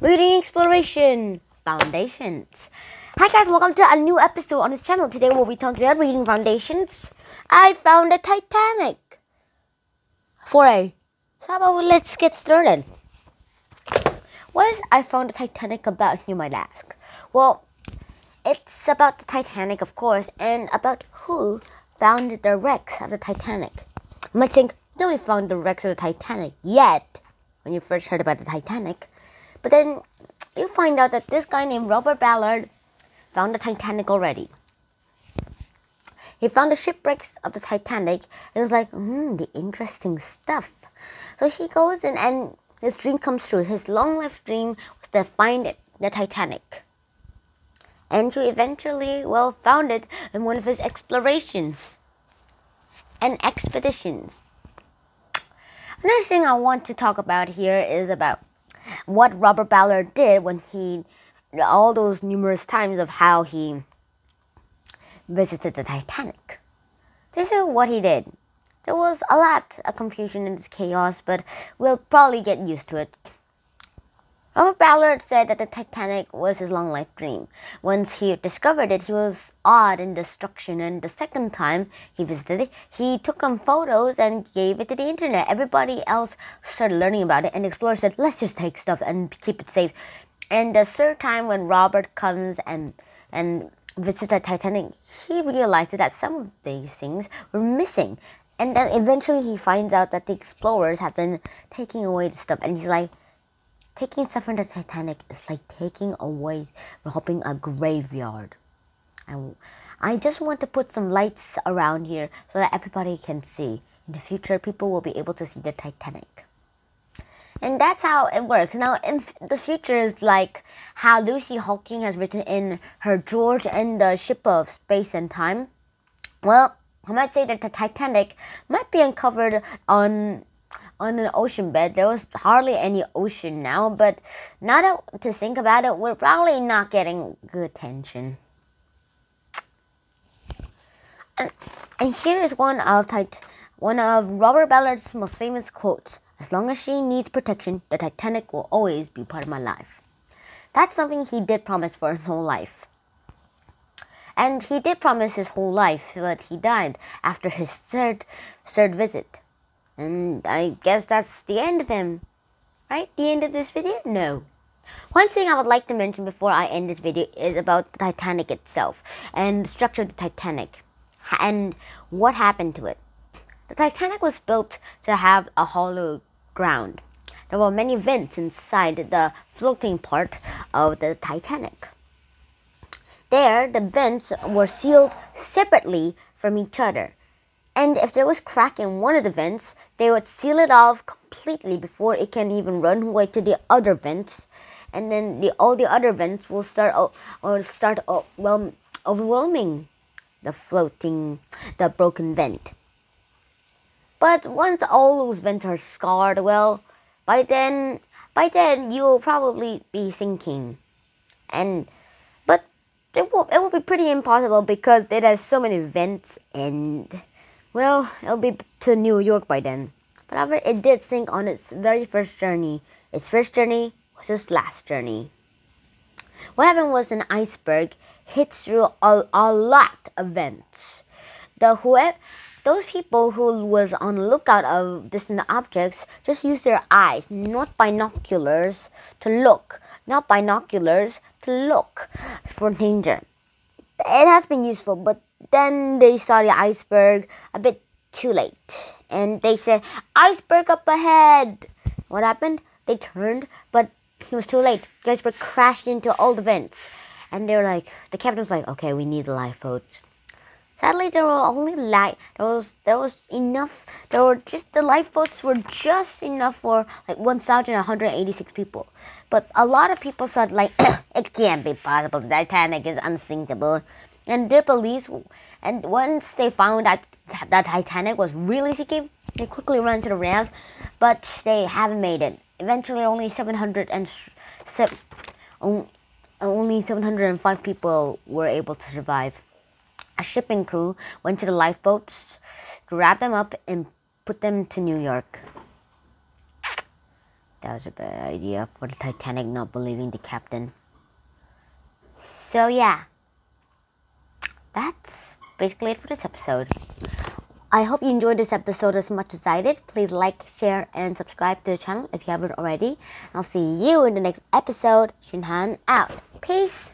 Reading Exploration Foundations. Hi guys, welcome to a new episode on this channel. Today we'll be talking about reading foundations. I found the Titanic. So how about let's get started. What is I found the Titanic about, you might ask? Well, it's about the Titanic, of course, and about who found the wrecks of the Titanic. You might think, nobody found the wrecks of the Titanic yet, when you first heard about the Titanic. But then you find out that this guy named Robert Ballard found the Titanic already. He found the shipwrecks of the Titanic and was like, the interesting stuff. So he goes in and his dream comes true. His long-life dream was to find the Titanic. And he eventually, found it in one of his explorations and expeditions. Another thing I want to talk about here is about what Robert Ballard did when all those numerous times of how he visited the Titanic. This is what he did. There was a lot of confusion and chaos, but we'll probably get used to it. Robert Ballard said that the Titanic was his long life dream. Once he discovered it, he was awed in destruction, and the second time he visited it, he took some photos and gave it to the internet. Everybody else started learning about it, and the explorers said, let's just take stuff and keep it safe. And the third time when Robert comes and visits the Titanic, he realized that some of these things were missing. And then eventually he finds out that the explorers have been taking away the stuff, and he's like, taking stuff from the Titanic is like robbing a graveyard. And I just want to put some lights around here so that everybody can see. In the future, people will be able to see the Titanic. And that's how it works. Now, in the future is like how Lucy Hawking has written in her George and the Ship of Space and Time. Well, I might say that the Titanic might be uncovered on an ocean bed. There was hardly any ocean now, but now that to think about it, we're probably not getting good attention. And here is one of Robert Ballard's most famous quotes: "As long as she needs protection, the Titanic will always be part of my life." That's something he did promise for his whole life. And he did promise his whole life, but he died after his third visit. And I guess that's the end of him. Right? The end of this video? No. One thing I would like to mention before I end this video is about the Titanic itself and the structure of the Titanic and what happened to it. The Titanic was built to have a hollow ground. There were many vents inside the floating part of the Titanic. There, the vents were sealed separately from each other. And if there was crack in one of the vents, they would seal it off completely before it can even run away to the other vents. And then all the other vents will start overwhelming the broken vent. But once all those vents are scarred, by then you'll probably be sinking. But it will be pretty impossible because it has so many vents and it'll be to New York by then. But however, it did sink on its very first journey. Its first journey was its last journey. What happened was an iceberg hit through a lot of vents. Those people who was on the lookout of distant objects just used their eyes, not binoculars, to look for danger. It has been useful, but then they saw the iceberg a bit too late. And they said, "Iceberg up ahead!" What happened? They turned, but it was too late. The iceberg crashed into all the vents. And they were like, the captain was like, okay, we need the lifeboats. Sadly, the lifeboats were just enough for like 1,186 people. But a lot of people said like, it can't be possible. The Titanic is unsinkable. And their police, and once they found that the Titanic was really sinking, they quickly ran to the rails, but they haven't made it. Eventually, only 705 people were able to survive. A shipping crew went to the lifeboats, grabbed them up, and put them to New York. That was a bad idea for the Titanic not believing the captain. So yeah, that's basically it for this episode. I hope you enjoyed this episode as much as I did. Please like, share, and subscribe to the channel if you haven't already. I'll see you in the next episode. Xunhan out. Peace.